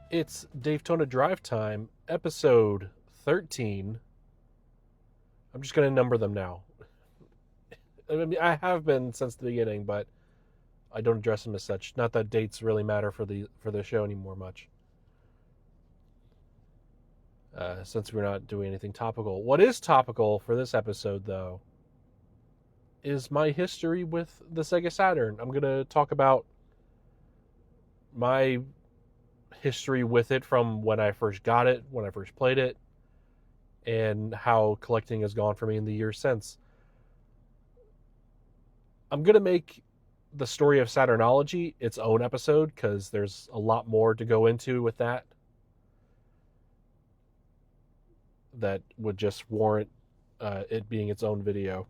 It's Davetona Drive Time, episode 13. I'm just going to number them now. I mean, I have been since the beginning, but I don't address them as such. Not that dates really matter for the show anymore much, since we're not doing anything topical. What is topical for this episode, though, is my history with the Sega Saturn. I'm going to talk about my history with it from when I first got it, when I first played it, and how collecting has gone for me in the years since. I'm going to make the story of Saturnology its own episode because there's a lot more to go into with that would just warrant it being its own video.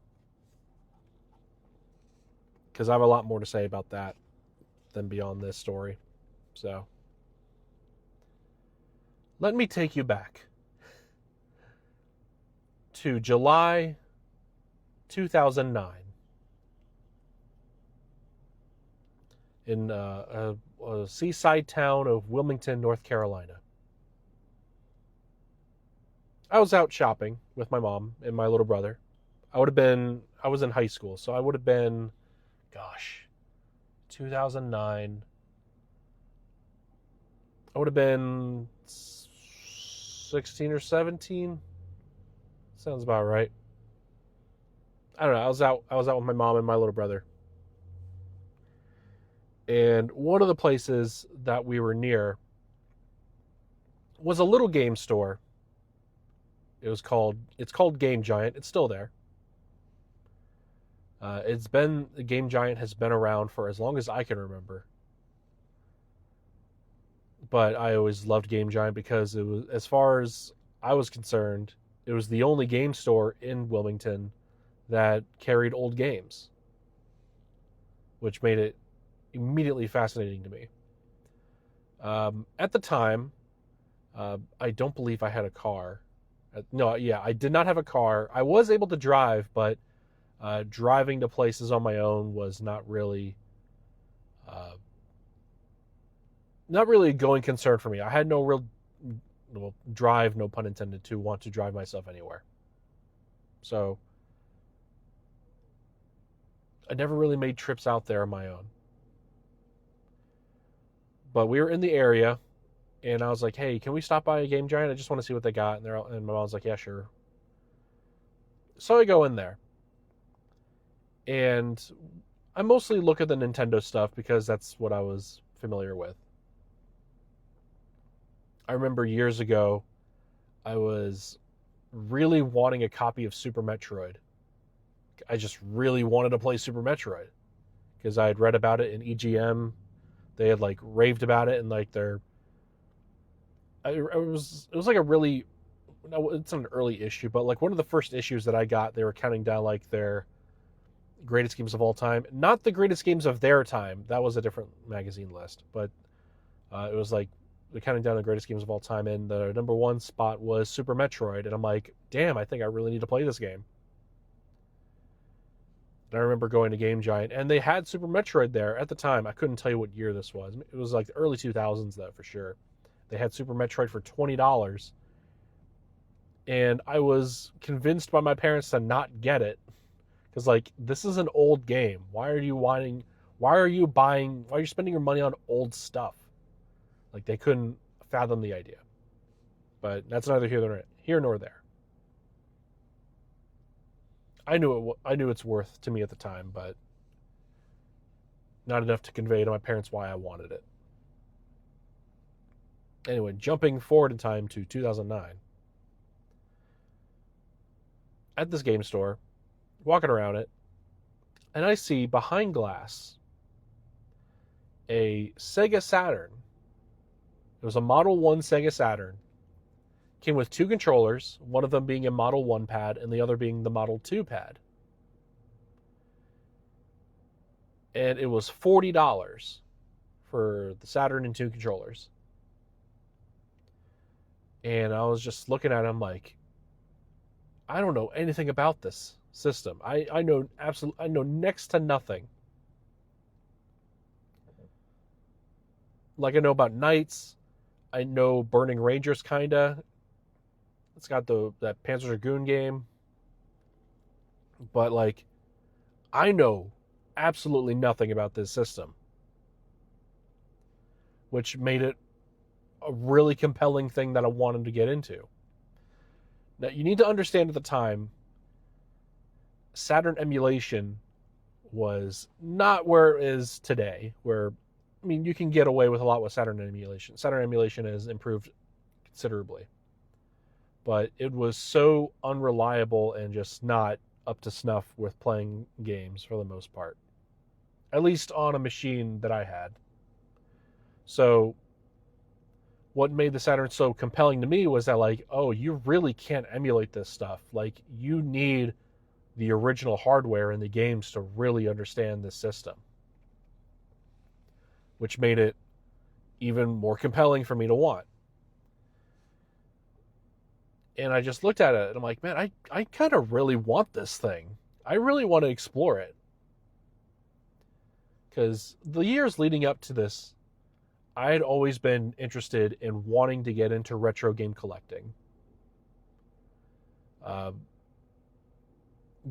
Because I have a lot more to say about that than beyond this story. So, let me take you back to July 2009 in a seaside town of Wilmington, North Carolina. I was out shopping with my mom and my little brother. I was in high school, so I would have been, 2009. I would have been 16 or 17. Sounds about right. I don't know. I was out with my mom and my little brother. And one of the places that we were near was a little game store. It's called Game Giant. It's still there. Game Giant has been around for as long as I can remember. But I always loved Game Giant because it was, as far as I was concerned, it was the only game store in Wilmington that carried old games, which made it immediately fascinating to me. At the time, I don't believe I had a car. I did not have a car. I was able to drive, but driving to places on my own was not really a going concern for me. I had no real drive, no pun intended, to want to drive myself anywhere. So I never really made trips out there on my own. But we were in the area, and I was like, hey, can we stop by a Game Giant? I just want to see what they got. And my mom's like, yeah, sure. So I go in there. And I mostly look at the Nintendo stuff because that's what I was familiar with. I remember years ago, I was really wanting a copy of Super Metroid. I just really wanted to play Super Metroid because I had read about it in EGM. They had raved about it, and it was like a really, it's not an early issue, but one of the first issues that I got, they were counting down their greatest games of all time. Not the greatest games of their time. That was a different magazine list, but it was they're counting down the greatest games of all time, and the number one spot was Super Metroid, and I'm like, damn, I think I really need to play this game. And I remember going to Game Giant, and they had Super Metroid there at the time. I couldn't tell you what year this was. It was the early 2000s, though, for sure. They had Super Metroid for $20, and I was convinced by my parents to not get it, because this is an old game. Why are you spending your money on old stuff? They couldn't fathom the idea. But that's neither here nor there. I knew its worth to me at the time, but not enough to convey to my parents why I wanted it. Anyway, jumping forward in time to 2009. At this game store, walking around it, and I see behind glass a Sega Saturn. It was a Model 1 Sega Saturn. Came with two controllers, one of them being a Model 1 pad and the other being the Model 2 pad. And it was $40 for the Saturn and two controllers. And I was just looking at him like, I don't know anything about this system. I know next to nothing. I know about Knights. I know Burning Rangers kinda. It's got that Panzer Dragoon game, but like I know absolutely nothing about this system, which made it a really compelling thing that I wanted to get into. Now, you need to understand at the time, Saturn emulation was not where it is today, where, I mean, you can get away with a lot with Saturn emulation. Saturn emulation has improved considerably, but it was so unreliable and just not up to snuff with playing games for the most part, at least on a machine that I had. So what made the Saturn so compelling to me was that, like, oh, you really can't emulate this stuff. Like, you need the original hardware in the games to really understand this system, which made it even more compelling for me to want. And I just looked at it and I'm like, man, I kind of really want this thing. I really want to explore it. Because the years leading up to this, I had always been interested in wanting to get into retro game collecting.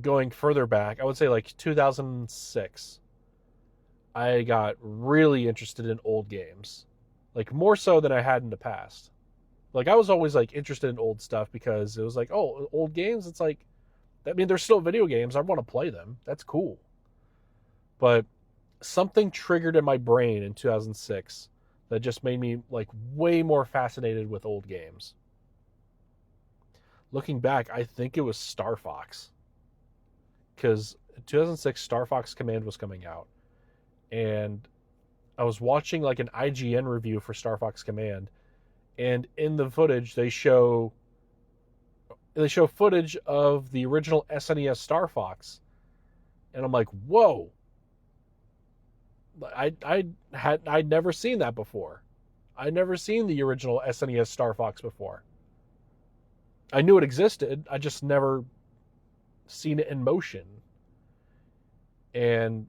Going further back, I would say like 2006, I got really interested in old games, like more so than I had in the past. Like I was always like interested in old stuff because it was like, oh, old games. It's like, I mean, they're still video games. I want to play them. That's cool. But something triggered in my brain in 2006 that just made me like way more fascinated with old games. Looking back, I think it was Star Fox, because 2006 Star Fox Command was coming out, and I was watching like an IGN review for Star Fox Command, and in the footage they show footage of the original SNES Star Fox, and I'm like, whoa! I'd never seen that before. I'd never seen the original SNES Star Fox before. I knew it existed. I just never seen it in motion. And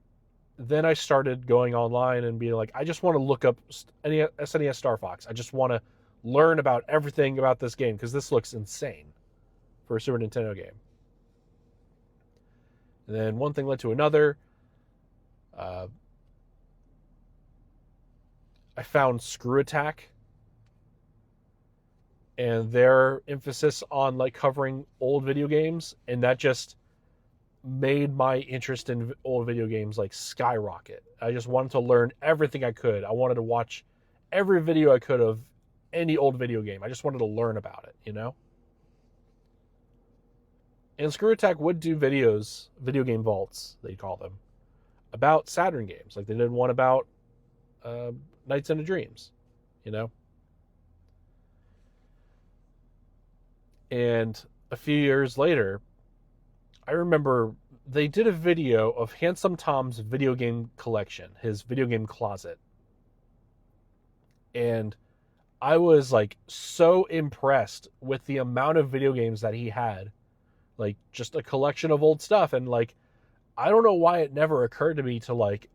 then I started going online and being like, I just want to look up SNES Star Fox. I just want to learn about everything about this game because this looks insane for a Super Nintendo game. And then one thing led to another. I found Screw Attack and their emphasis on like covering old video games, and that just made my interest in old video games like skyrocket. I just wanted to learn everything I could. I wanted to watch every video I could of any old video game. I just wanted to learn about it, you know? And Screw Attack would do videos, video game vaults, they call them, about Saturn games. Like they did one about Nights into Dreams, you know? And a few years later, I remember they did a video of Handsome Tom's video game collection, his video game closet. And I was like so impressed with the amount of video games that he had. Like just a collection of old stuff. And like, I don't know why it never occurred to me to like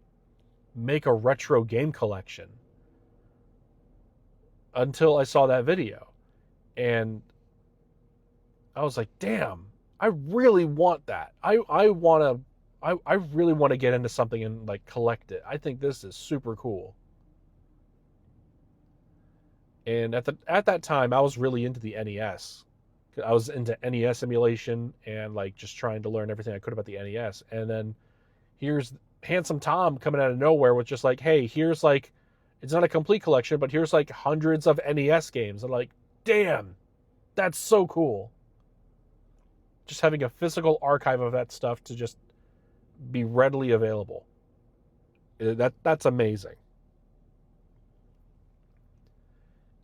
make a retro game collection until I saw that video. And I was like, damn, I really want that. I really want to get into something and like collect it. I think this is super cool. And at that time, I was really into the NES. I was into NES emulation and like just trying to learn everything I could about the NES. And then here's Handsome Tom coming out of nowhere with just like, hey, here's like, it's not a complete collection, but here's like hundreds of NES games. I'm like, damn, that's so cool. Just having a physical archive of that stuff to just be readily available. That's amazing.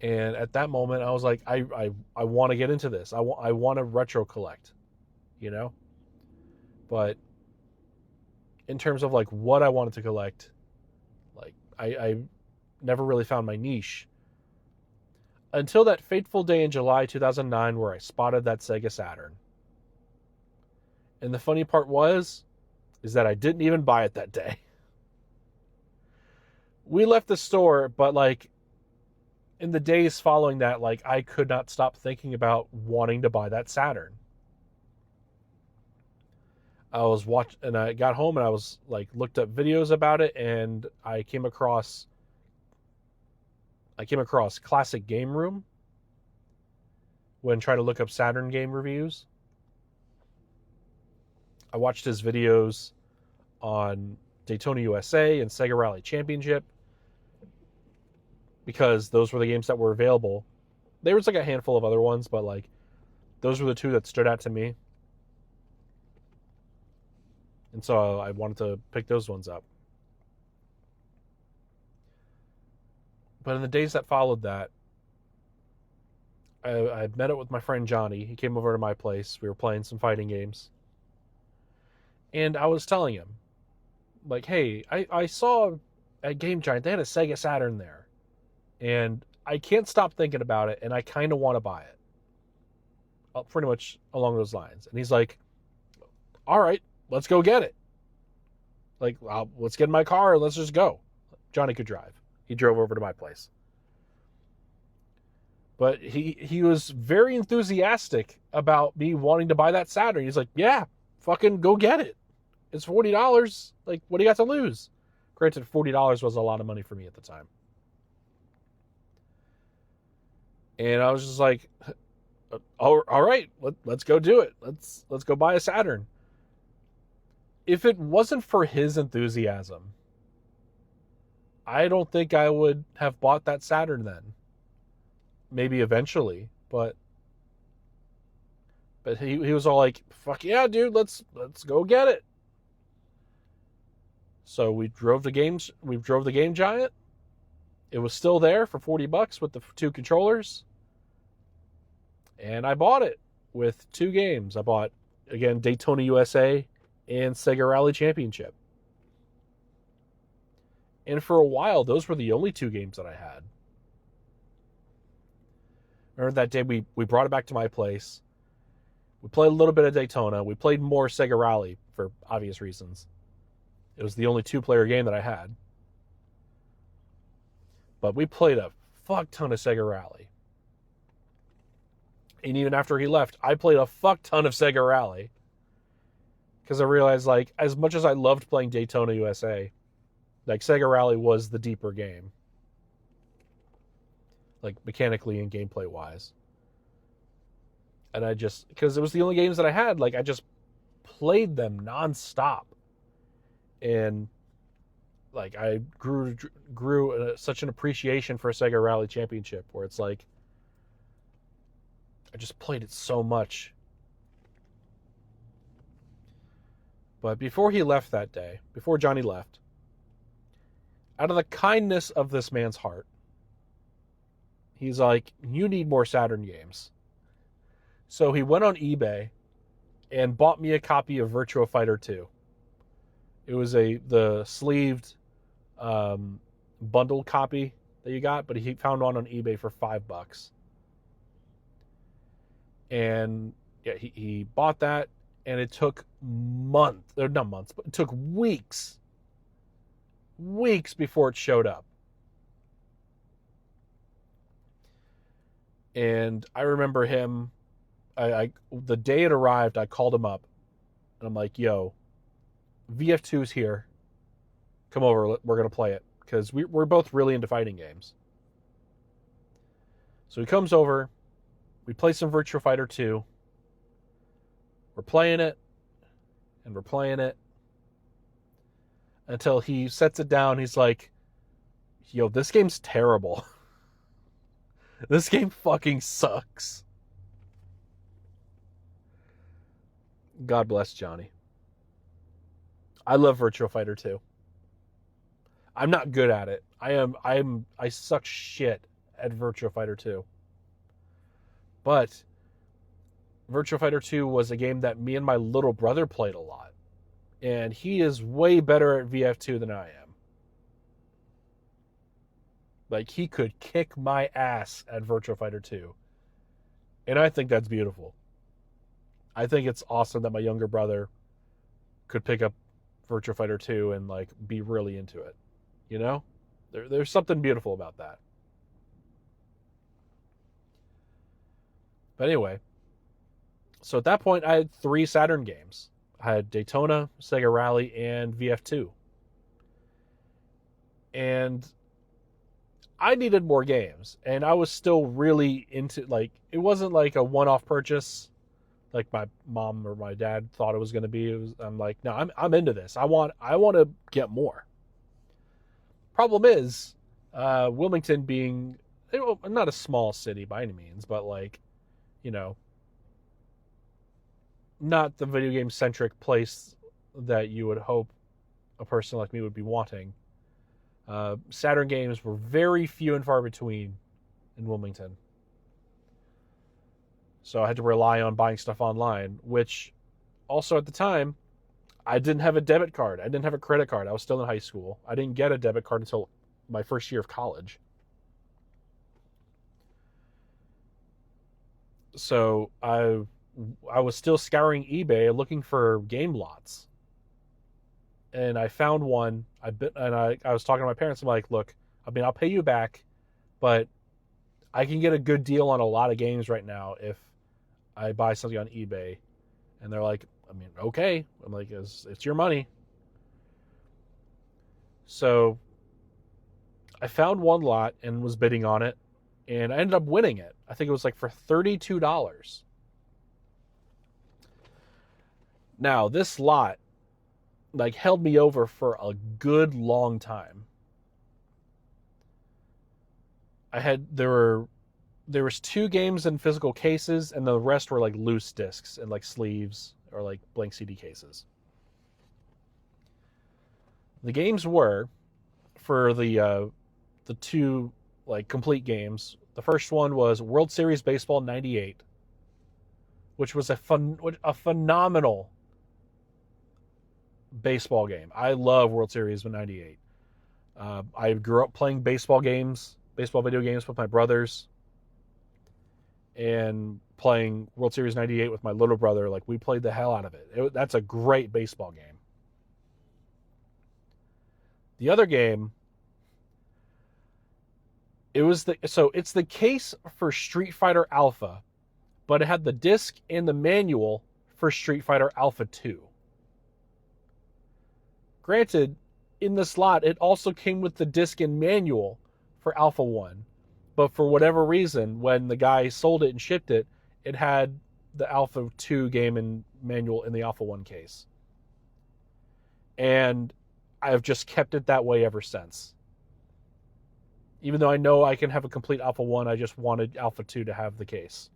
And at that moment, I was like, I want to get into this. I want to retro collect, you know? But in terms of like what I wanted to collect, like I never really found my niche until that fateful day in July 2009 where I spotted that Sega Saturn. And the funny part is that I didn't even buy it that day. We left the store, but like in the days following that, like, I could not stop thinking about wanting to buy that Saturn. And I got home and I was like, looked up videos about it, and I came across Classic Game Room when trying to look up Saturn game reviews. I watched his videos on Daytona USA and Sega Rally Championship because those were the games that were available. There was like a handful of other ones, but like those were the two that stood out to me. And so I wanted to pick those ones up. But in the days that followed that, I met up with my friend Johnny. He came over to my place. We were playing some fighting games. And I was telling him, like, hey, I saw at Game Giant, they had a Sega Saturn there. And I can't stop thinking about it, and I kind of want to buy it. Pretty much along those lines. And he's like, all right, let's go get it. Like, let's get in my car and let's just go. Johnny could drive. He drove over to my place. But he was very enthusiastic about me wanting to buy that Saturn. He's like, yeah, fucking go get it. It's $40. Like, what do you got to lose? Granted, $40 was a lot of money for me at the time. And I was just like, all right, let's go do it. Let's go buy a Saturn. If it wasn't for his enthusiasm, I don't think I would have bought that Saturn then. Maybe eventually, but he was all like, fuck yeah, dude, let's go get it. So we drove the Game Giant. It was still there for $40 with the two controllers. And I bought it with two games. I bought, again, Daytona USA and Sega Rally Championship. And for a while, those were the only two games that I had. Remember that day we brought it back to my place. We played a little bit of Daytona. We played more Sega Rally for obvious reasons. It was the only two-player game that I had. But we played a fuck ton of Sega Rally. And even after he left, I played a fuck ton of Sega Rally. Because I realized, like, as much as I loved playing Daytona USA, like, Sega Rally was the deeper game. Like, mechanically and gameplay-wise. And I just, because it was the only games that I had, like, I just played them nonstop. And, like, I grew such an appreciation for Sega Rally Championship, where it's like, I just played it so much. But before he left that day, before Johnny left, out of the kindness of this man's heart, he's like, you need more Saturn games. So he went on eBay and bought me a copy of Virtua Fighter 2. It was the sleeved bundle copy that you got, but he found one on eBay for $5. And yeah, he bought that, and it took it took weeks before it showed up. And I remember him, the day it arrived, I called him up, and I'm like, yo, VF2's here. Come over, we're going to play it. Because we're both really into fighting games. So he comes over, we play some Virtua Fighter 2. We're playing it, and we're playing it, until he sets it down. He's like, yo, this game's terrible. This game fucking sucks. God bless Johnny. I love Virtua Fighter 2. I'm not good at it. I suck shit at Virtua Fighter 2. But Virtua Fighter 2 was a game that me and my little brother played a lot. And he is way better at VF2 than I am. Like, he could kick my ass at Virtua Fighter 2. And I think that's beautiful. I think it's awesome that my younger brother could pick up Virtua Fighter 2 and, like, be really into it. You know? There's something beautiful about that. But anyway, so at that point, I had 3 Saturn games. I had Daytona, Sega Rally, and VF2. And I needed more games. And I was still really into, like, it wasn't like a one-off purchase like my mom or my dad thought it was going to be. I'm like, no, I'm into this. I want to get more. Problem is, Wilmington being not a small city by any means, but like, you know, not the video game centric place that you would hope a person like me would be wanting. Saturn games were very few and far between in Wilmington. So I had to rely on buying stuff online, which also at the time, I didn't have a debit card. I didn't have a credit card. I was still in high school. I didn't get a debit card until my first year of college. So I was still scouring eBay looking for game lots. And I found one. I was talking to my parents. I'm like, look, I mean, I'll pay you back, but I can get a good deal on a lot of games right now if I buy something on eBay. And they're like, I mean, okay. I'm like, it's your money. So I found one lot and was bidding on it, and I ended up winning it. I think it was like for $32. Now, this lot like held me over for a good long time. There was 2 games in physical cases, and the rest were like loose discs and like sleeves or like blank CD cases. The games were for the 2 like complete games. The first one was World Series Baseball '98, which was a phenomenal baseball game. I love World Series '98. I grew up playing baseball video games with my brothers, and playing World Series '98 with my little brother. Like, we played the hell out of it. That's a great baseball game. The other game, it's the case for Street Fighter Alpha, but it had the disc and the manual for Street Fighter Alpha 2. Granted, in the slot, it also came with the disc and manual for Alpha 1. But for whatever reason, when the guy sold it and shipped it, it had the Alpha 2 game and manual in the Alpha 1 case. And I've just kept it that way ever since. Even though I know I can have a complete Alpha 1, I just wanted Alpha 2 to have the case.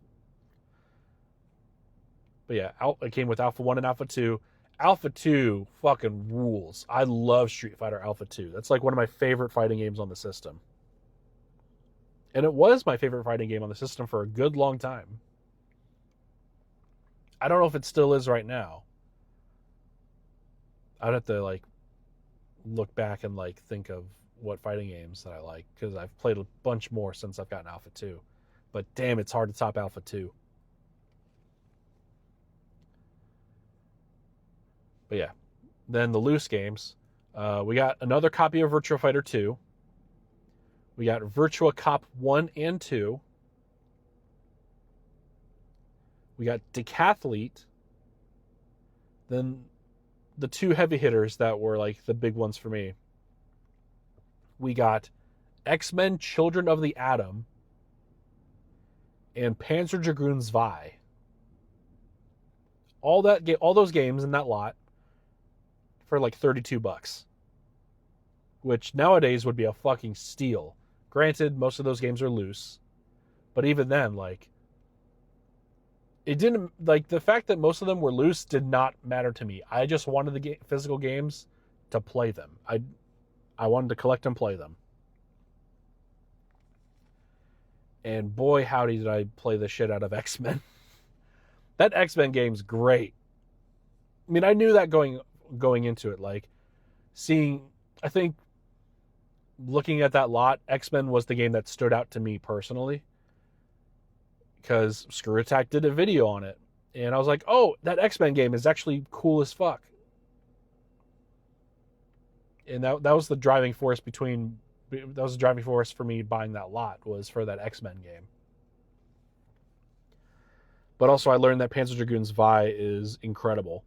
But yeah, it came with Alpha 1 and Alpha 2. Alpha 2 fucking rules. I love Street Fighter Alpha 2. That's like one of my favorite fighting games on the system. And it was my favorite fighting game on the system for a good long time. I don't know if it still is right now. I'd have to like look back and like think of what fighting games that I like, because I've played a bunch more since I've gotten Alpha 2. But damn, it's hard to top Alpha 2. But yeah, then the loose games. We got another copy of Virtua Fighter 2. We got Virtua Cop 1 and 2. We got Decathlete. Then the 2 heavy hitters that were like the big ones for me. We got X-Men Children of the Atom and Panzer Dragoon Zwei. All those games in that lot for like $32, which nowadays would be a fucking steal. Granted, most of those games are loose, but even then, like, it didn't, like, the fact that most of them were loose did not matter to me. I just wanted the physical games to play them. I wanted to collect and play them. And boy, howdy did I play the shit out of X-Men. That X-Men game's great. I mean, I knew that going into it, like, I think looking at that lot, X-Men was the game that stood out to me personally, because Screw Attack did a video on it, and I was like, oh, that X-Men game is actually cool as fuck. And that was the driving force for me buying that lot, was for that X-Men game. But also I learned that Panzer Dragoon's Vi is incredible.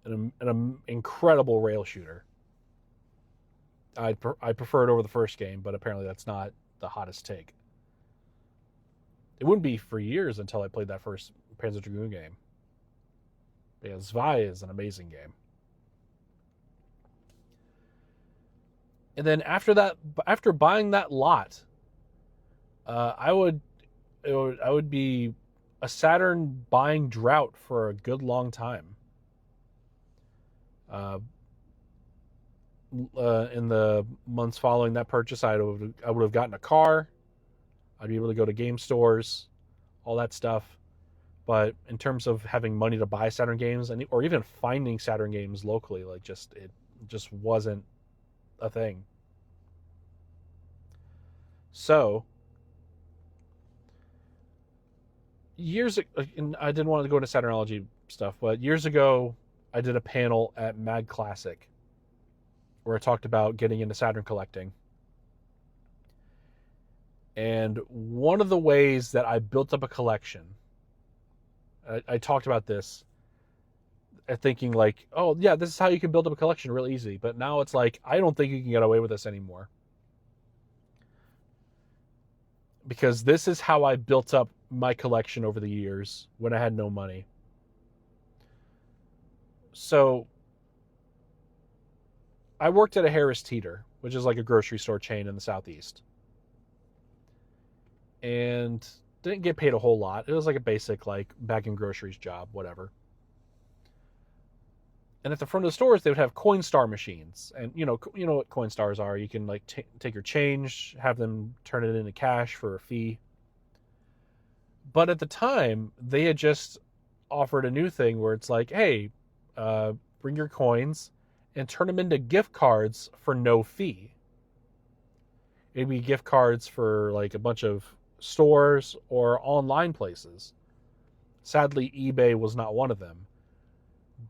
An incredible rail shooter. I prefer it over the first game, but apparently that's not the hottest take. It wouldn't be for years until I played that first Panzer Dragoon game. Because Vi is an amazing game. And then after that, after buying that lot, I would be a Saturn buying drought for a good long time. In the months following that purchase, I would have gotten a car. I'd be able to go to game stores, all that stuff. But in terms of having money to buy Saturn games, or even finding Saturn games locally, like it just wasn't a thing. So and I didn't want to go into Saturnology stuff, but years ago I did a panel at Mag Classic where I talked about getting into Saturn collecting. And one of the ways that I built up a collection, I talked about this, thinking like, oh yeah, this is how you can build up a collection real easy. But now it's like, I don't think you can get away with this anymore. Because this is how I built up my collection over the years when I had no money. So I worked at a Harris Teeter, which is like a grocery store chain in the Southeast. And didn't get paid a whole lot. It was like a basic, like, bagging groceries job, whatever. And at the front of the stores, they would have Coinstar machines. And you know what Coinstars are. You can like take your change, have them turn it into cash for a fee. But at the time, they had just offered a new thing where it's like, hey, bring your coins and turn them into gift cards for no fee. It'd be gift cards for like a bunch of stores or online places. Sadly, eBay was not one of them.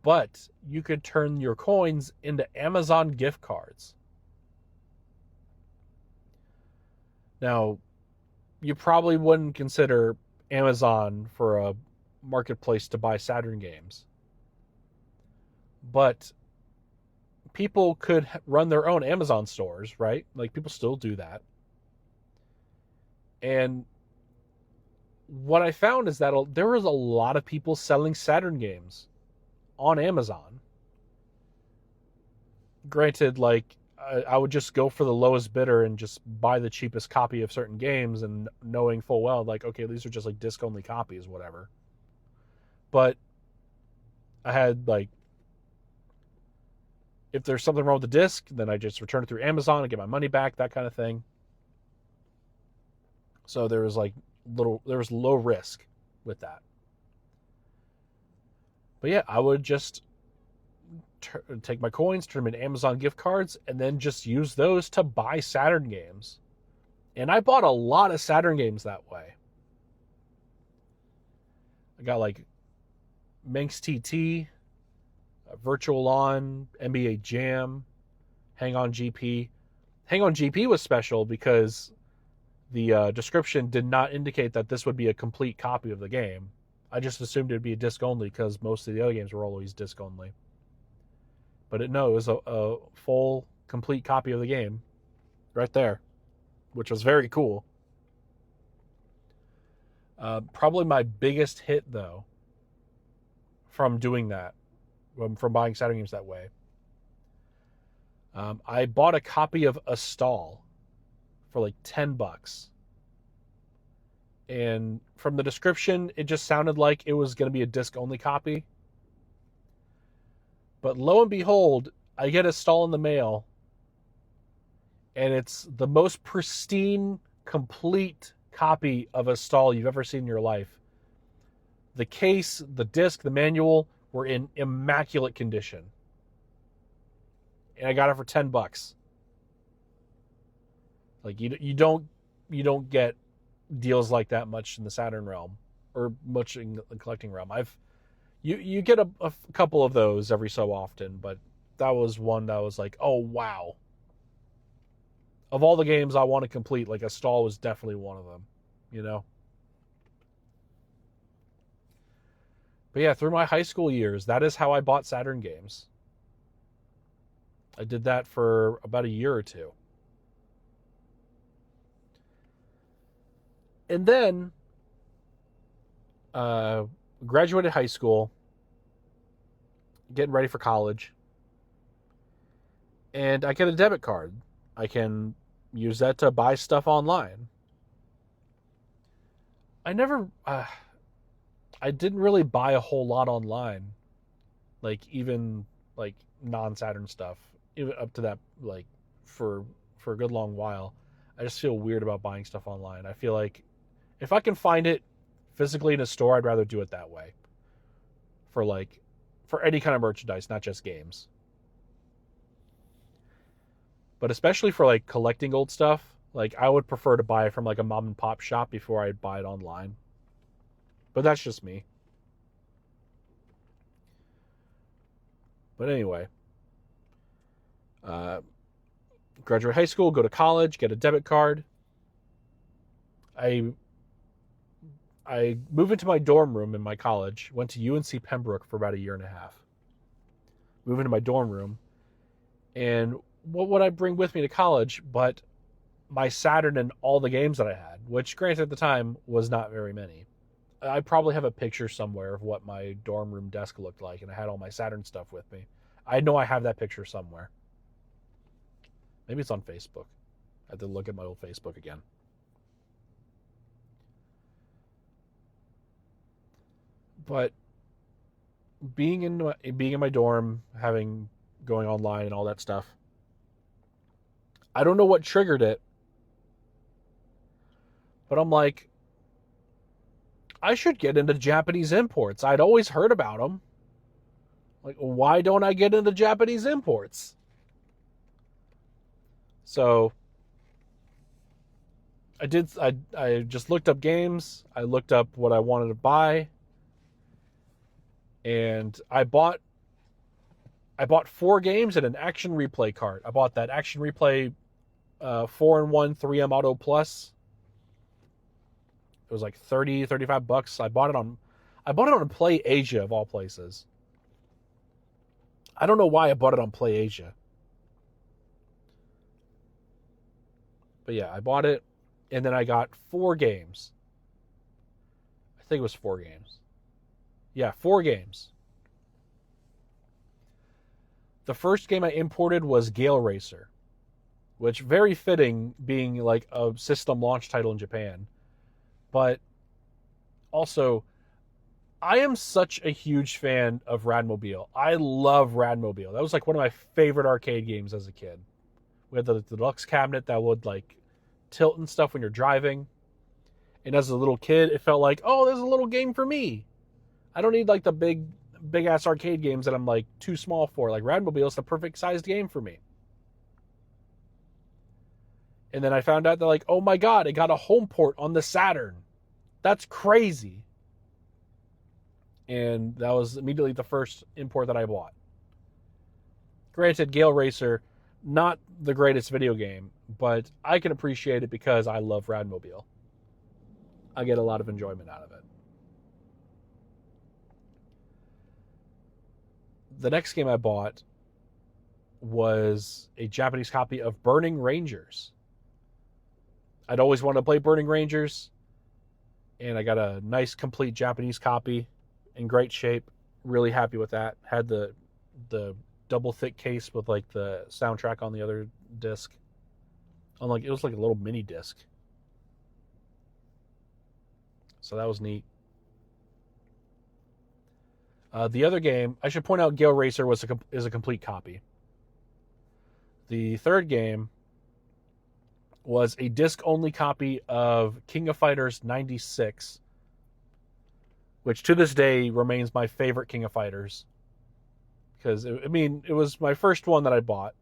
But you could turn your coins into Amazon gift cards. Now, you probably wouldn't consider Amazon for a marketplace to buy Saturn games. But people could run their own Amazon stores, right? Like, people still do that. And what I found is that there was a lot of people selling Saturn games on Amazon. Granted, like, I would just go for the lowest bidder and just buy the cheapest copy of certain games, and knowing full well, like, okay, these are just like disc-only copies, whatever. But I had, like, if there's something wrong with the disc, then I just return it through Amazon and get my money back, that kind of thing. So there was low risk with that. But yeah, I would just take my coins, turn them into Amazon gift cards, and then just use those to buy Saturn games. And I bought a lot of Saturn games that way. I got like Manx TT, Virtual On, NBA Jam, Hang On GP. Hang On GP was special because the description did not indicate that this would be a complete copy of the game. I just assumed it would be a disc only because most of the other games were always disc only. But it was a full, complete copy of the game right there, which was very cool. Probably my biggest hit, though, from doing that, from buying Saturn games that way, I bought a copy of A Stall for like $10. And from the description, it just sounded like it was going to be a disc-only copy. But lo and behold, I get A Stall in the mail, and it's the most pristine, complete copy of A Stall you've ever seen in your life. The case, the disc, the manual were in immaculate condition. And I got it for $10. Like, you don't get deals like that much in the Saturn realm, or much in the collecting realm. You get a couple of those every so often, but that was one that was like, oh wow. Of all the games I want to complete, like, A Stall was definitely one of them, you know? But yeah, through my high school years, that is how I bought Saturn games. I did that for about a year or two. And then uh, graduated high school, getting ready for college, and I get a debit card. I can use that to buy stuff online. I never, I didn't really buy a whole lot online, like even like non-Saturn stuff, even up to that, like for for a good long while. I just feel weird about buying stuff online. I feel like if I can find it physically in a store, I'd rather do it that way for like for any kind of merchandise, not just games. But especially for like collecting old stuff, like I would prefer to buy it from like a mom and pop shop before I buy it online. But that's just me. But anyway, uh, graduate high school, go to college, get a debit card. I I moved into my dorm room in my college. Went to UNC Pembroke for about a year and a half. Moved into my dorm room, and what would I bring with me to college but my Saturn and all the games that I had, which granted at the time was not very many. I probably have a picture somewhere of what my dorm room desk looked like, and I had all my Saturn stuff with me. I know I have that picture somewhere. Maybe it's on Facebook. I have to look at my old Facebook again. But being in my dorm, having going online and all that stuff, I don't know what triggered it, but I'm like, I should get into Japanese imports. I'd always heard about them. Like, why don't I get into Japanese imports? So I did. I just looked up games. I looked up what I wanted to buy, and I bought 4 games and an action replay card. I bought that action replay 4-in-1 3M Auto Plus. It was like 30-35 bucks. I bought it on Play Asia of all places. I don't know why I bought it on Play Asia. But yeah, I bought it, and then I got 4 games. I think it was 4 games. Yeah, 4 games. The first game I imported was Gale Racer, which very fitting being like a system launch title in Japan. But also, I am such a huge fan of Radmobile. I love Radmobile. That was like one of my favorite arcade games as a kid. We had the deluxe cabinet that would like tilt and stuff when you're driving. And as a little kid, it felt like, oh, there's a little game for me. I don't need like the big ass arcade games that I'm like too small for. Like Radmobile is the perfect sized game for me. And then I found out that like, oh my god, it got a home port on the Saturn. That's crazy. And that was immediately the first import that I bought. Granted, Gale Racer, not the greatest video game, but I can appreciate it because I love Radmobile. I get a lot of enjoyment out of it. The next game I bought was a Japanese copy of Burning Rangers. I'd always wanted to play Burning Rangers, and I got a nice complete Japanese copy in great shape. Really happy with that. Had the double thick case with like the soundtrack on the other disc. It was like a little mini disc. So that was neat. The other game, I should point out, Gale Racer is a complete copy. The third game was a disc-only copy of King of Fighters 96, which to this day remains my favorite King of Fighters. Because, it was my first one that I bought.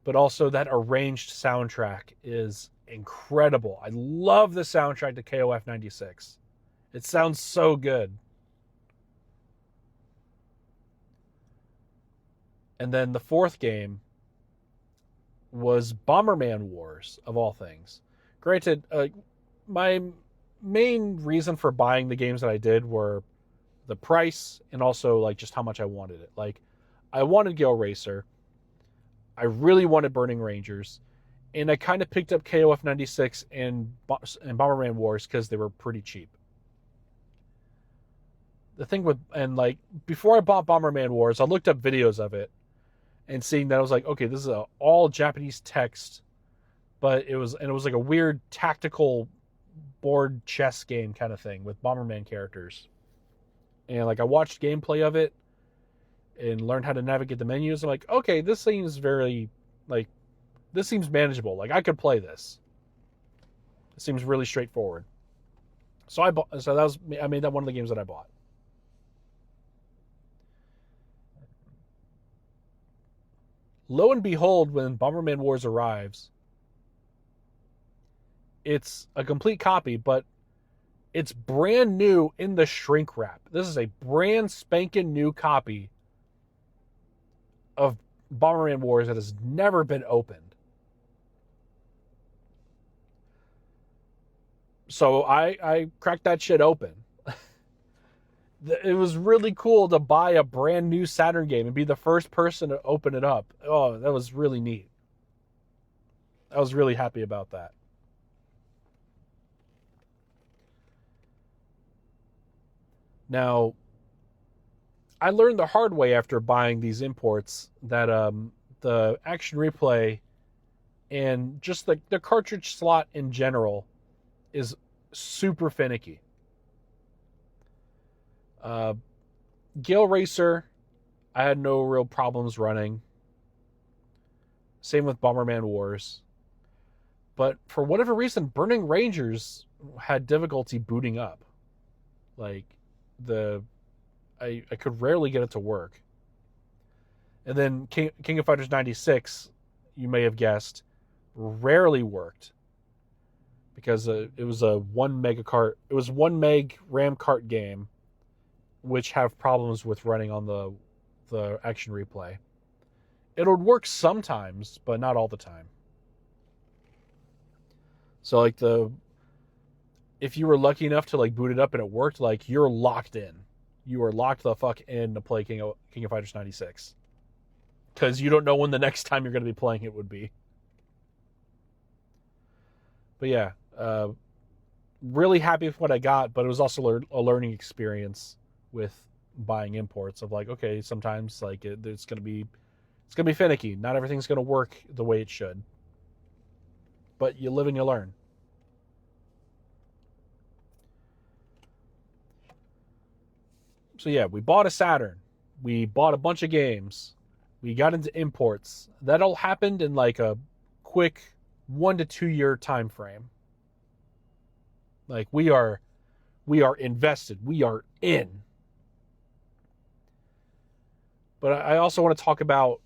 But also that arranged soundtrack is incredible. I love the soundtrack to KOF 96. It sounds so good. And then the fourth game was Bomberman Wars, of all things. Granted, my main reason for buying the games that I did were the price and also like just how much I wanted it. Like, I wanted Gale Racer, I really wanted Burning Rangers, and I kind of picked up KOF 96 and Bomberman Wars because they were pretty cheap. The thing with, and like, before I bought Bomberman Wars, I looked up videos of it and seeing that I was like, okay, this is a all Japanese text, but it was like a weird tactical board chess game kind of thing with Bomberman characters. And like, I watched gameplay of it and learned how to navigate the menus. I'm like, okay, this seems very, like, this seems manageable. Like, I could play this. It seems really straightforward. So I made that one of the games that I bought. Lo and behold, when Bomberman Wars arrives, it's a complete copy, but it's brand new in the shrink wrap. This is a brand spanking new copy of Bomberman Wars that has never been opened. So I cracked that shit open. It was really cool to buy a brand new Saturn game and be the first person to open it up. Oh, that was really neat. I was really happy about that. Now, I learned the hard way after buying these imports that the action replay and just the cartridge slot in general is super finicky. Gale Racer, I had no real problems running. Same with Bomberman Wars. But for whatever reason, Burning Rangers had difficulty booting up. Like, I could rarely get it to work. And then King of Fighters 96, you may have guessed, rarely worked. Because it was a 1 meg RAM cart game, which have problems with running on the action replay. It would work sometimes, but not all the time. So like if you were lucky enough to like boot it up and it worked, like, you're locked in. You are locked the fuck in to play King of Fighters 96. Because you don't know when the next time you're going to be playing it would be. But yeah, really happy with what I got, but it was also a learning experience with buying imports of like, okay, sometimes like it's gonna be finicky. Not everything's gonna work the way it should, but you live and you learn. So yeah, we bought a Saturn, we bought a bunch of games, we got into imports. That all happened in like a quick 1 to 2 year time frame. Like, we are invested, we are in. But I also want to talk about,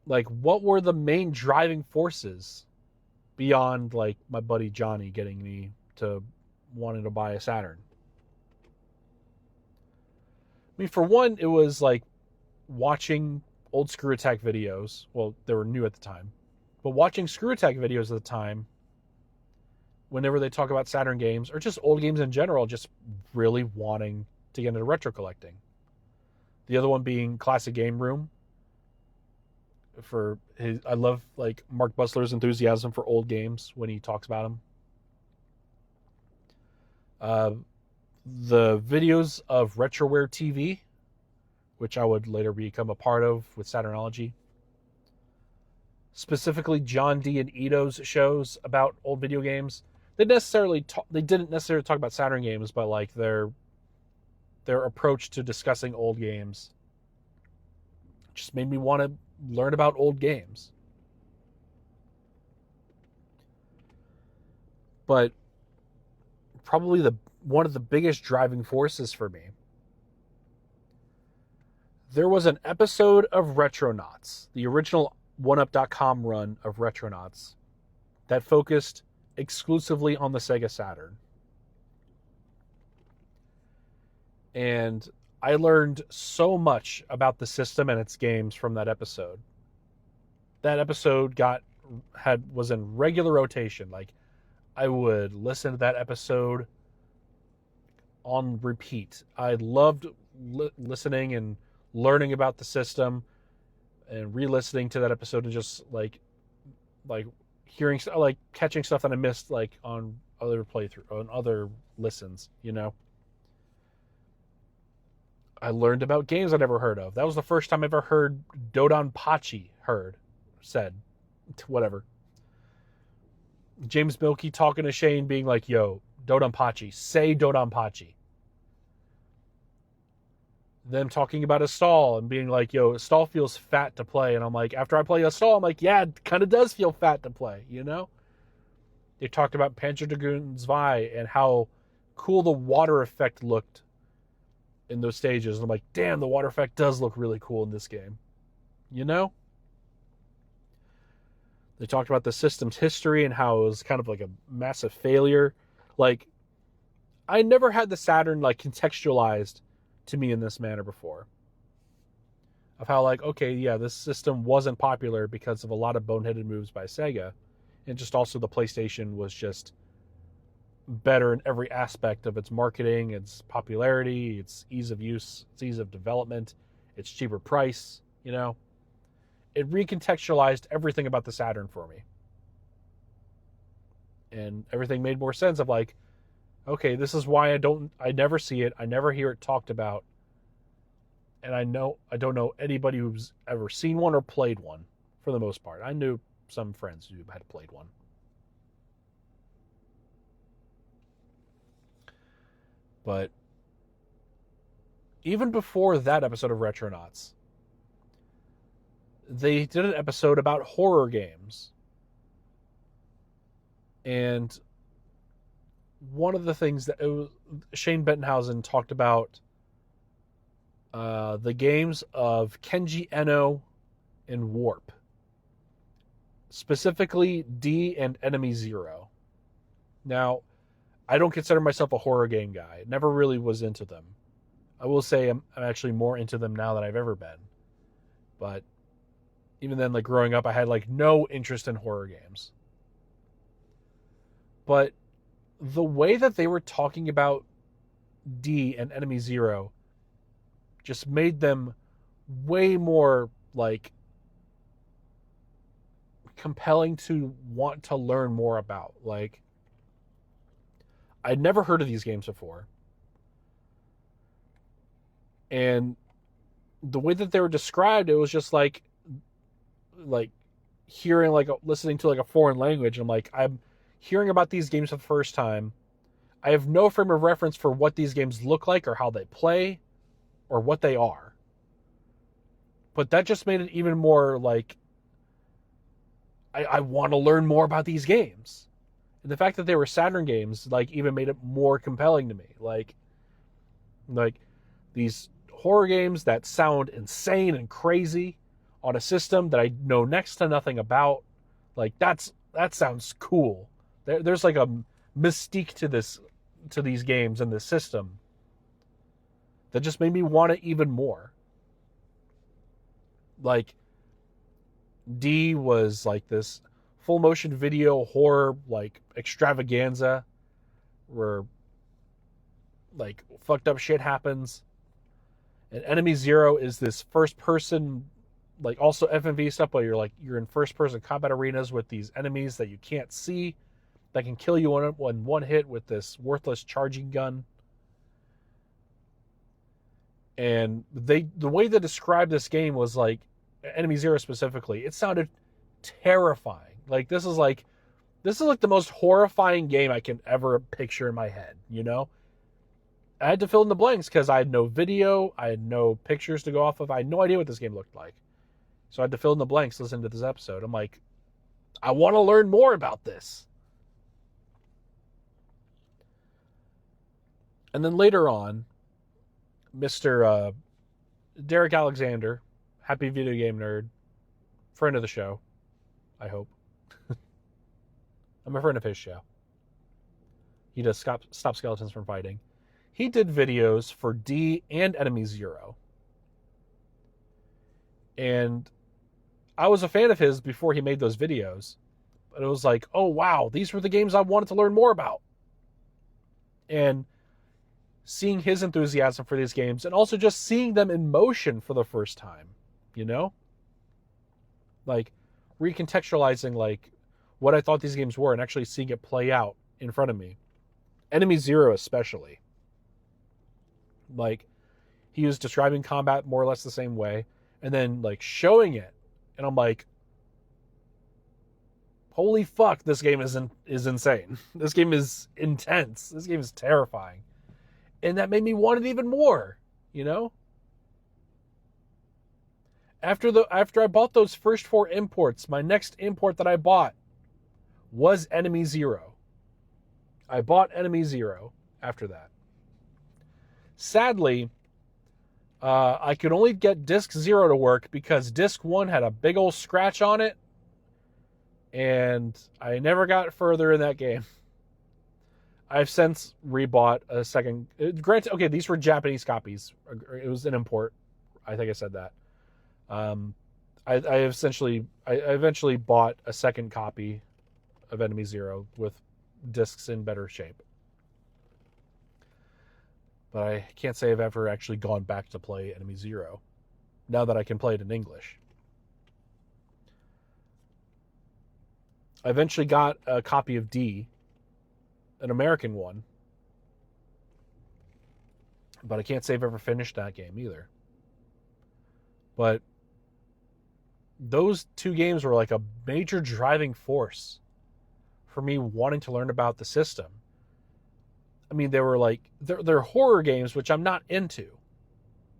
like, what were the main driving forces beyond, like, my buddy Johnny getting me to wanting to buy a Saturn. I mean, for one, it was, like, watching old Screw Attack videos. Well, they were new at the time. But watching Screw Attack videos at the time, whenever they talk about Saturn games, or just old games in general, just really wanting to get into retro collecting. The other one being Classic Game Room. I love like Mark Bussler's enthusiasm for old games when he talks about them. The videos of Retroware TV, which I would later become a part of with Saturnology. Specifically, John D. and Ito's shows about old video games. They didn't necessarily talk about Saturn games, but like their approach to discussing old games just made me want to learn about old games. But probably one of the biggest driving forces for me, there was an episode of Retronauts, the original OneUp.com run of Retronauts, that focused exclusively on the Sega Saturn. And I learned so much about the system and its games from that episode. That episode was in regular rotation. Like, I would listen to that episode on repeat. I loved listening and learning about the system and re-listening to that episode and just like hearing like catching stuff that I missed like on other listens. I learned about games I'd never heard of. That was the first time I ever heard Dodonpachi said. Whatever. James Milkey talking to Shane being like, yo, Dodonpachi. Say Dodonpachi. Them talking about Astal and being like, yo, Astal feels fat to play. And I'm like, after I play Astal, I'm like, yeah, it kind of does feel fat to play, They talked about Panzer Dragoon Zwei and how cool the water effect looked in those stages. And I'm like, damn, the water effect does look really cool in this game. They talked about the system's history and how it was kind of like a massive failure. Like, I never had the Saturn like contextualized to me in this manner before. Of how like, okay, yeah, this system wasn't popular because of a lot of boneheaded moves by Sega. And just also the PlayStation was just better in every aspect of its marketing, its popularity, its ease of use, its ease of development, its cheaper price, It recontextualized everything about the Saturn for me. And everything made more sense of like, okay, this is why I never see it, I never hear it talked about. And I don't know anybody who's ever seen one or played one for the most part. I knew some friends who had played one. But even before that episode of Retronauts, they did an episode about horror games. And one of the things that Shane Bettenhausen talked about the games of Kenji Eno and Warp. Specifically D and Enemy Zero. Now, I don't consider myself a horror game guy. Never really was into them. I will say I'm actually more into them now than I've ever been. But even then, like growing up, I had like no interest in horror games. But the way that they were talking about D and Enemy Zero just made them way more like compelling to want to learn more about. Like, I'd never heard of these games before. And the way that they were described, it was just like hearing listening to like a foreign language. I'm like, I'm hearing about these games for the first time. I have no frame of reference for what these games look like or how they play or what they are. But that just made it even more like I want to learn more about these games. And the fact that they were Saturn games like even made it more compelling to me. Like these horror games that sound insane and crazy on a system that I know next to nothing about. Like that sounds cool. There's like a mystique to these games and this system that just made me want it even more. Like D was like this full motion video horror like extravaganza where like fucked up shit happens. And Enemy Zero is this first person like also FMV stuff, but you're in first person combat arenas with these enemies that you can't see that can kill you in one hit with this worthless charging gun. And the way they described this game was like Enemy Zero specifically, it sounded terrifying. Like this is like the most horrifying game I can ever picture in my head, I had to fill in the blanks because I had no video, I had no pictures to go off of, I had no idea what this game looked like. So I had to fill in the blanks listening to this episode. I'm like, I want to learn more about this. And then later on, Mr. Derek Alexander, happy video game nerd, friend of the show, I hope. I'm a friend of his show. He does stop skeletons from fighting. He did videos for D and Enemy Zero. And I was a fan of his before he made those videos. But it was like, oh wow, these were the games I wanted to learn more about. And seeing his enthusiasm for these games and also just seeing them in motion for the first time, you know? Like recontextualizing like what I thought these games were and actually seeing it play out in front of me. Enemy Zero especially. Like he was describing combat more or less the same way and then like showing it and I'm like, holy fuck, this game is insane. This game is intense. This game is terrifying. And that made me want it even more, you know? After I bought those first 4 imports, my next import that I bought was Enemy Zero. I bought Enemy Zero after that. Sadly, I could only get Disc 0 to work because Disc 1 had a big old scratch on it, and I never got further in that game. I've since rebought a second. Granted, okay, these were Japanese copies. It was an import. I think I said that. I eventually bought a second copy of Enemy Zero with discs in better shape. But I can't say I've ever actually gone back to play Enemy Zero now that I can play it in English. I eventually got a copy of D, an American one. But I can't say I've ever finished that game either. But those 2 games were like a major driving force for me wanting to learn about the system. I mean, they were like, they're horror games, which I'm not into,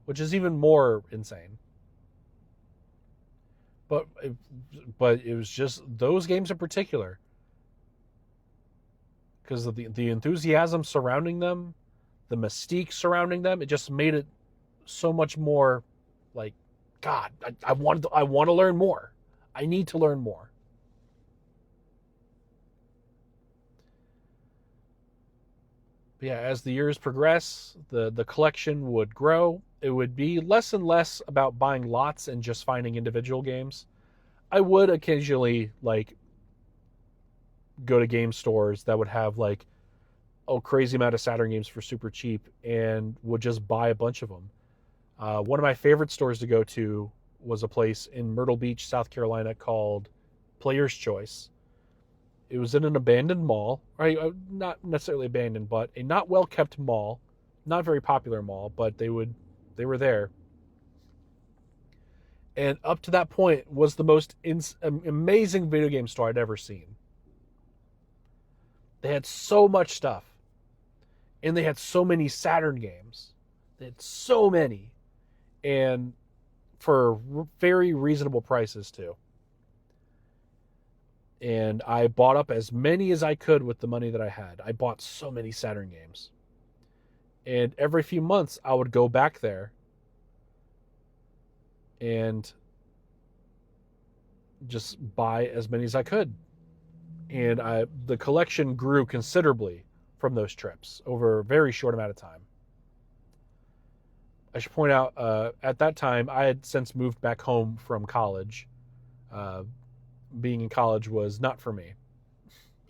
which is even more insane. But it was just those games in particular. Because of the enthusiasm surrounding them, the mystique surrounding them, it just made it so much more like, God, I want to learn more. I need to learn more. But yeah, as the years progress, the collection would grow. It would be less and less about buying lots and just finding individual games. I would occasionally like go to game stores that would have like a crazy amount of Saturn games for super cheap and would just buy a bunch of them. One of my favorite stores to go to was a place in Myrtle Beach, South Carolina called Player's Choice. It was in an abandoned mall, right? Not necessarily abandoned, but a not well-kept mall, not very popular mall, but they were there. And up to that point was the most amazing video game store I'd ever seen. They had so much stuff. And they had so many Saturn games. They had so many. And for very reasonable prices too. And I bought up as many as I could with the money that I had. I bought so many Saturn games. And every few months I would go back there and just buy as many as I could. And the collection grew considerably from those trips over a very short amount of time. I should point out, at that time, I had since moved back home from college. Being in college was not for me.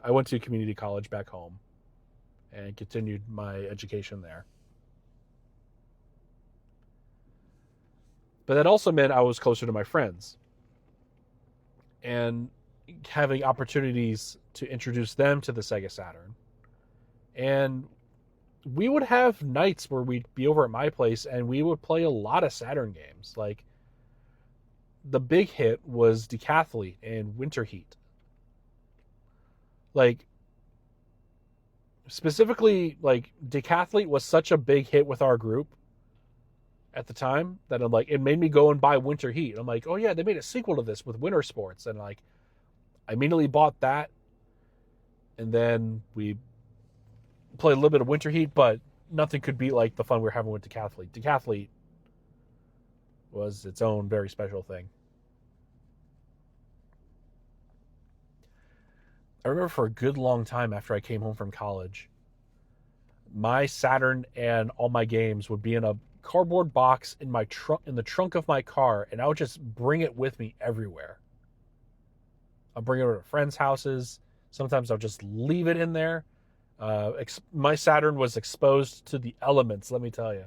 I went to community college back home and continued my education there. But that also meant I was closer to my friends. And having opportunities to introduce them to the Sega Saturn. And we would have nights where we'd be over at my place and we would play a lot of Saturn games. Like, the big hit was Decathlete and Winter Heat. Like, specifically, like, Decathlete was such a big hit with our group at the time that I'm like, it made me go and buy Winter Heat. I'm like, oh yeah, they made a sequel to this with Winter Sports. And like, I immediately bought that. And then we played a little bit of Winter Heat, but nothing could beat like the fun we were having with Decathlete. Decathlete was its own very special thing. I remember for a good long time after I came home from college, my Saturn and all my games would be in a cardboard box in my trunk, in the trunk of my car, and I would just bring it with me everywhere. I'll bring it over to friends' houses. Sometimes I'll just leave it in there. My Saturn was exposed to the elements, let me tell you.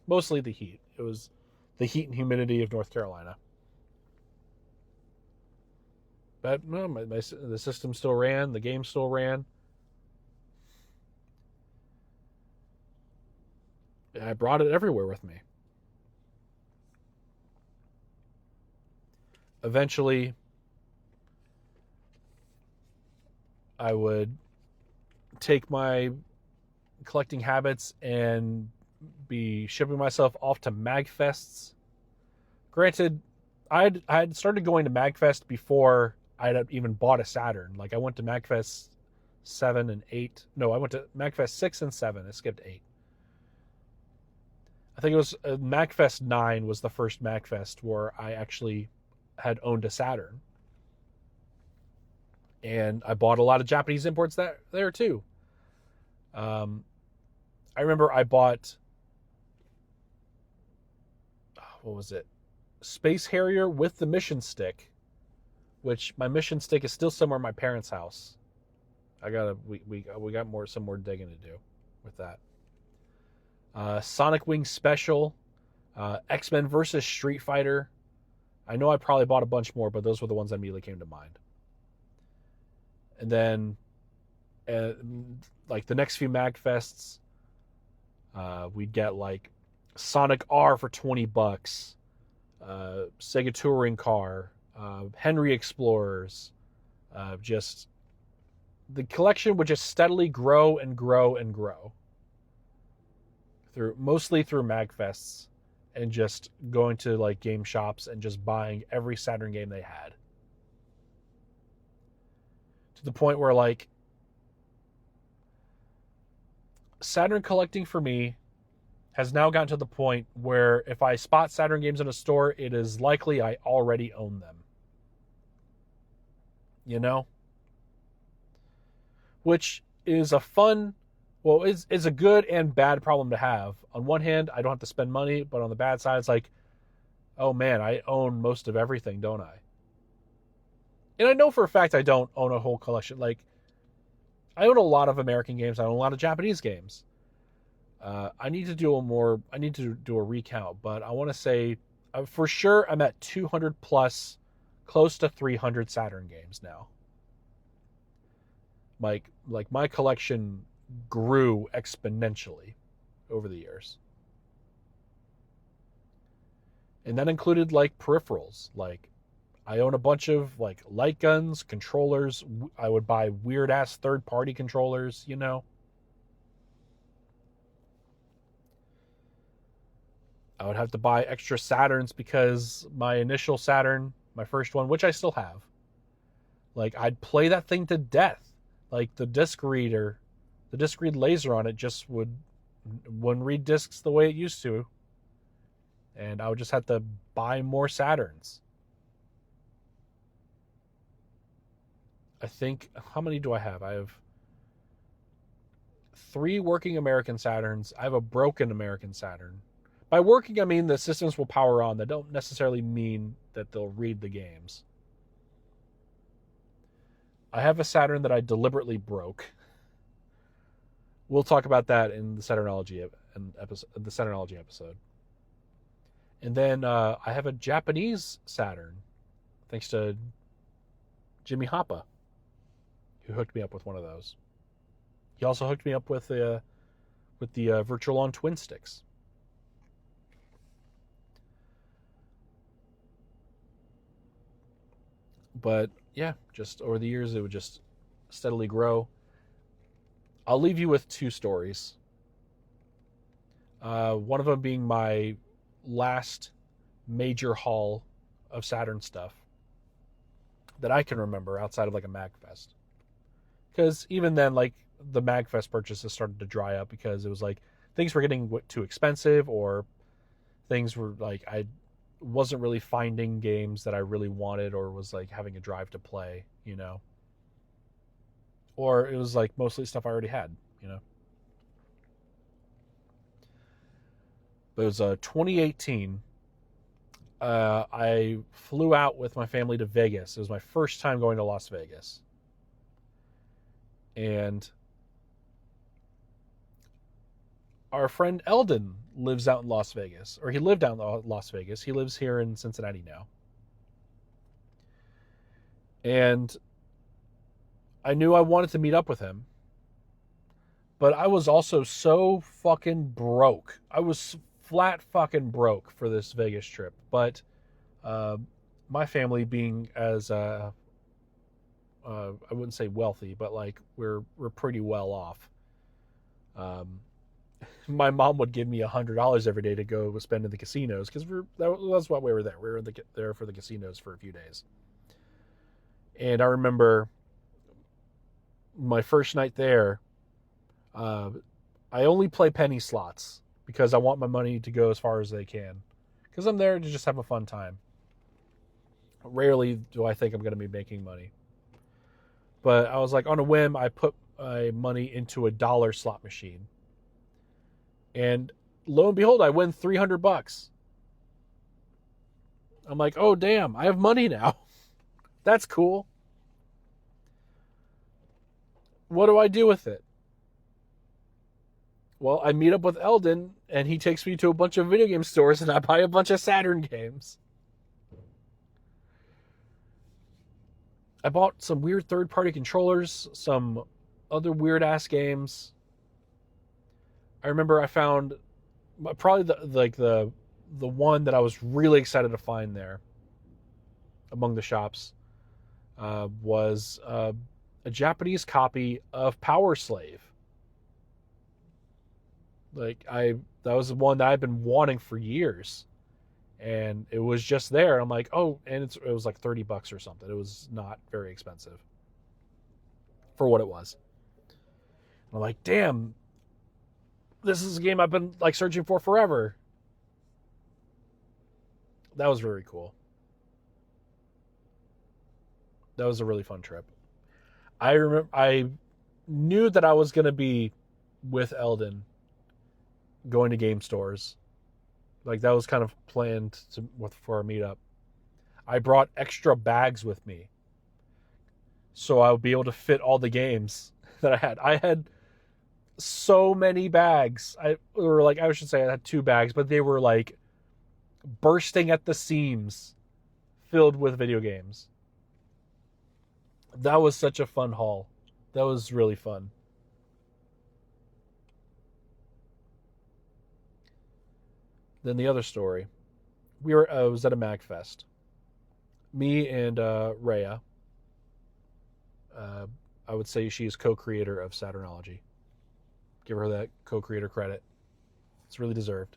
Mostly the heat. It was the heat and humidity of North Carolina. But no, the system still ran. The game still ran. I brought it everywhere with me. Eventually, I would take my collecting habits and be shipping myself off to MagFests. Granted, I had started going to MagFest before I'd even bought a Saturn. Like I went to MagFest 7 and 8. No, I went to MagFest 6 and 7. I skipped 8. I think it was MagFest 9 was the first MagFest where I actually had owned a Saturn. And I bought a lot of Japanese imports there too. I remember I bought, what was it? Space Harrier with the mission stick, which my mission stick is still somewhere in my parents' house. We got some more digging to do with that. Sonic Wing Special, X-Men versus Street Fighter. I know I probably bought a bunch more, but those were the ones that immediately came to mind. And then, like the next few MagFests, we'd get like Sonic R for $20, Sega Touring Car, Henry Explorers. Just the collection would just steadily grow and grow and grow mostly through MagFests and just going to like game shops and just buying every Saturn game they had. To the point where like Saturn collecting for me has now gotten to the point where if I spot Saturn games in a store, it is likely I already own them. You know? Which is a fun, well, is a good and bad problem to have. On one hand, I don't have to spend money, but on the bad side, it's like, oh man, I own most of everything, don't I? And I know for a fact I don't own a whole collection. Like, I own a lot of American games. I own a lot of Japanese games. I need to do a recount, but I want to say for sure I'm at 200 plus, close to 300 Saturn games now. Like my collection grew exponentially over the years. And that included like peripherals. Like I own a bunch of like light guns, controllers. I would buy weird ass third party controllers, you know. I would have to buy extra Saturns because my initial Saturn, my first one, which I still have, like I'd play that thing to death. Like the disc read laser on it just wouldn't read discs the way it used to. And I would just have to buy more Saturns. I think, how many do I have? I have 3 working American Saturns. I have a broken American Saturn. By working, I mean the systems will power on. That don't necessarily mean that they'll read the games. I have a Saturn that I deliberately broke. We'll talk about that in the Saturnology episode. And then I have a Japanese Saturn, thanks to Jimmy Hoppa, who hooked me up with one of those. He also hooked me up with the Virtual-On twin sticks. But yeah, just over the years, it would just steadily grow. I'll leave you with 2 stories. One of them being my last major haul of Saturn stuff that I can remember outside of like a MagFest. Because even then, like the MagFest purchases started to dry up because it was like things were getting too expensive, or things were like I wasn't really finding games that I really wanted, or was like having a drive to play, you know. Or it was like mostly stuff I already had, you know. But it was 2018. I flew out with my family to Vegas. It was my first time going to Las Vegas. And our friend Eldon lives out in Las Vegas, or he lived out in Las Vegas. He lives here in Cincinnati now. And I knew I wanted to meet up with him, but I was also so fucking broke. I was flat fucking broke for this Vegas trip. But my family being as I wouldn't say wealthy, but like we're pretty well off. My mom would give me $100 every day to go spend in the casinos because that's why we were there. We were there for the casinos for a few days. And I remember my first night there. I only play penny slots because I want my money to go as far as they can because I'm there to just have a fun time. Rarely do I think I'm going to be making money. But I was like, on a whim, I put my money into a dollar slot machine. And lo and behold, I win $300. I'm like, oh, damn, I have money now. That's cool. What do I do with it? Well, I meet up with Eldon, and he takes me to a bunch of video game stores, and I buy a bunch of Saturn games. I bought some weird third-party controllers, some other weird-ass games. I remember I found probably the one that I was really excited to find there among the shops was a Japanese copy of Power Slave. That was the one that I've been wanting for years. And it was just there. I'm like, oh, and it was like $30 or something. It was not very expensive for what it was. And I'm like, damn, this is a game I've been like searching for forever. That was very cool. That was a really fun trip. I remember I knew that I was going to be with Eldon going to game stores. Like that was kind of planned for a meetup. I brought extra bags with me so I would be able to fit all the games that I had. I had so many bags. I should say I had 2 bags, but they were like bursting at the seams, filled with video games. That was such a fun haul. That was really fun. Then the other story, I was at a MagFest. Me and Rhea, I would say she is co-creator of Saturnology. Give her that co-creator credit. It's really deserved.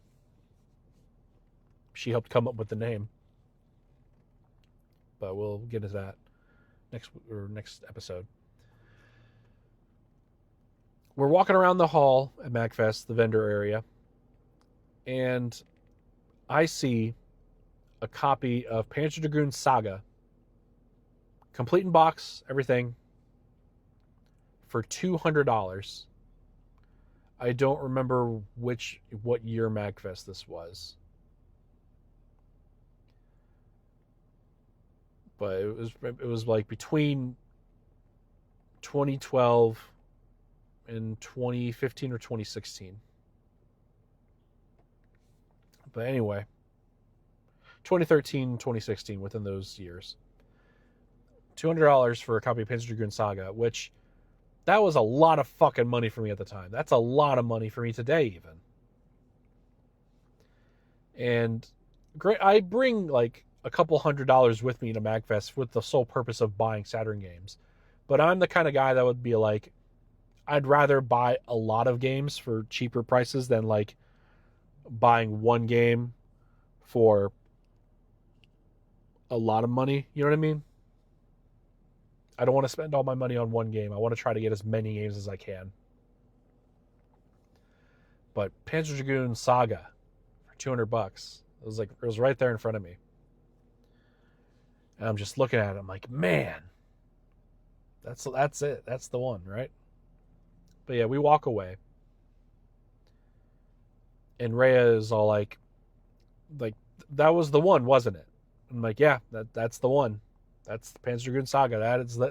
She helped come up with the name. But we'll get into that next episode. We're walking around the hall at MagFest, the vendor area, and I see a copy of Panzer Dragoon Saga, complete in box, everything, for $200. I don't remember what year MagFest this was, but it was like between 2012 and 2015 or 2016. But anyway, 2013, 2016, within those years. $200 for a copy of Panzer Dragoon Saga, which that was a lot of fucking money for me at the time. That's a lot of money for me today, even. And great, I bring like a couple $100 with me to MagFest with the sole purpose of buying Saturn games. But I'm the kind of guy that would be like, I'd rather buy a lot of games for cheaper prices than like buying one game for a lot of money. You know what I mean? I don't want to spend all my money on one game. I want to try to get as many games as I can. But Panzer Dragoon Saga for $200, it was right there in front of me. And I'm just looking at it. I'm like, man, that's it. That's the one, right? But yeah, we walk away. And Rhea is all like, that was the one, wasn't it? I'm like, yeah, that's the one. That's the Panzer Dragoon Saga.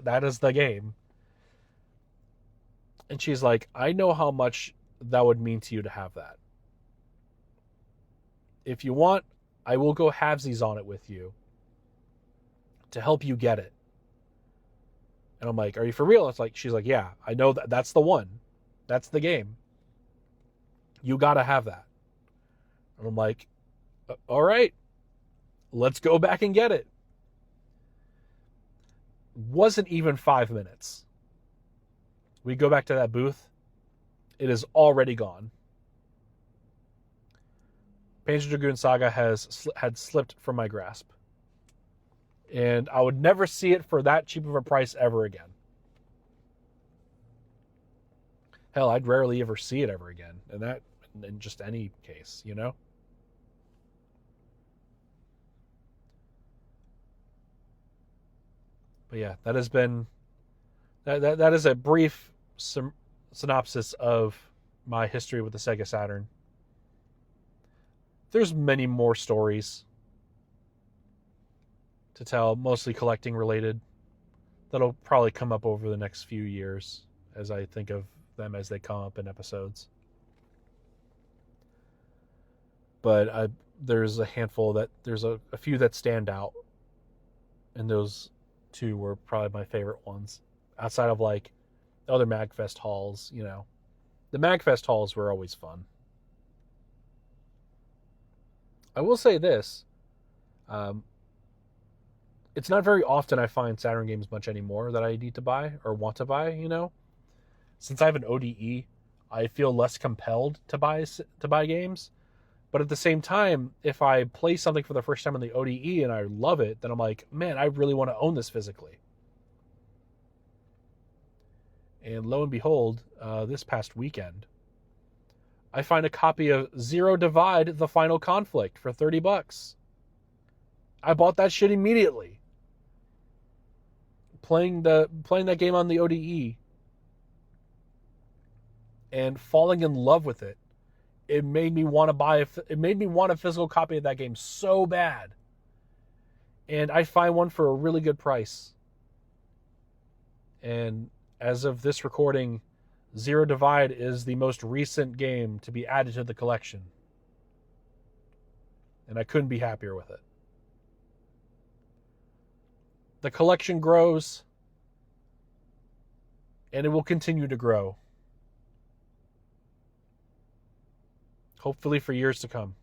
That is the game. And she's like, I know how much that would mean to you to have that. If you want, I will go halvesies on it with you to help you get it. And I'm like, are you for real? It's like, she's like, yeah, I know that's the one. That's the game. You got to have that. And I'm like, all right, let's go back and get it. Wasn't even 5 minutes. We go back to that booth. It is already gone. Panzer Dragoon Saga had slipped from my grasp. And I would never see it for that cheap of a price ever again. Hell, I'd rarely ever see it ever again. And that, in just any case, you know? But yeah, that has been... That is a brief synopsis of my history with the Sega Saturn. There's many more stories to tell, mostly collecting related, that'll probably come up over the next few years as I think of them as they come up in episodes. But there's a handful there's a few that stand out, and those two were probably my favorite ones. Outside of like other MagFest hauls, you know. The MagFest hauls were always fun. I will say this. It's not very often I find Saturn games much anymore that I need to buy or want to buy, you know. Since I have an ODE, I feel less compelled to buy games. But at the same time, if I play something for the first time on the ODE and I love it, then I'm like, man, I really want to own this physically. And lo and behold, this past weekend, I find a copy of Zero Divide: The Final Conflict for $30. I bought that shit immediately. Playing that game on the ODE and falling in love with it, it made me want a physical copy of that game so bad. And I find one for a really good price. And as of this recording, Zero Divide is the most recent game to be added to the collection. And I couldn't be happier with it. The collection grows, and it will continue to grow. Hopefully for years to come.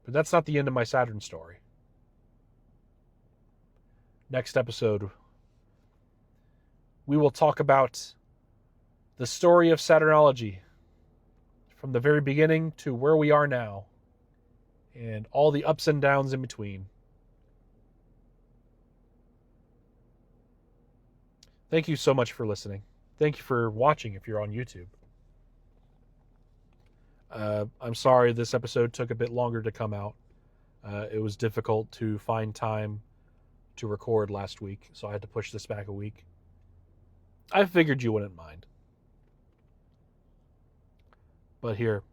But that's not the end of my Saturn story. Next episode, we will talk about the story of Saturnology from the very beginning to where we are now, and all the ups and downs in between. Thank you so much for listening. Thank you for watching if you're on YouTube. I'm sorry this episode took a bit longer to come out. It was difficult to find time to record last week, so I had to push this back a week. I figured you wouldn't mind. But here,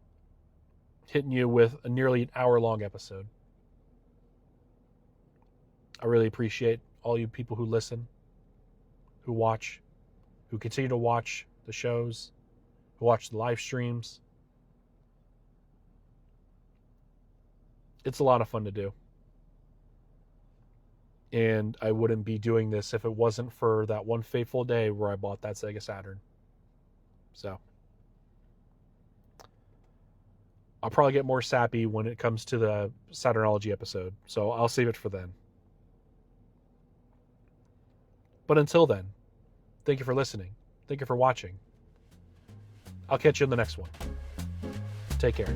hitting you with a nearly an hour-long episode. I really appreciate all you people who listen, who watch, who continue to watch the shows, who watch the live streams. It's a lot of fun to do. And I wouldn't be doing this if it wasn't for that one fateful day where I bought that Sega Saturn. So I'll probably get more sappy when it comes to the Saturnology episode, so I'll save it for then. But until then, thank you for listening. Thank you for watching. I'll catch you in the next one. Take care.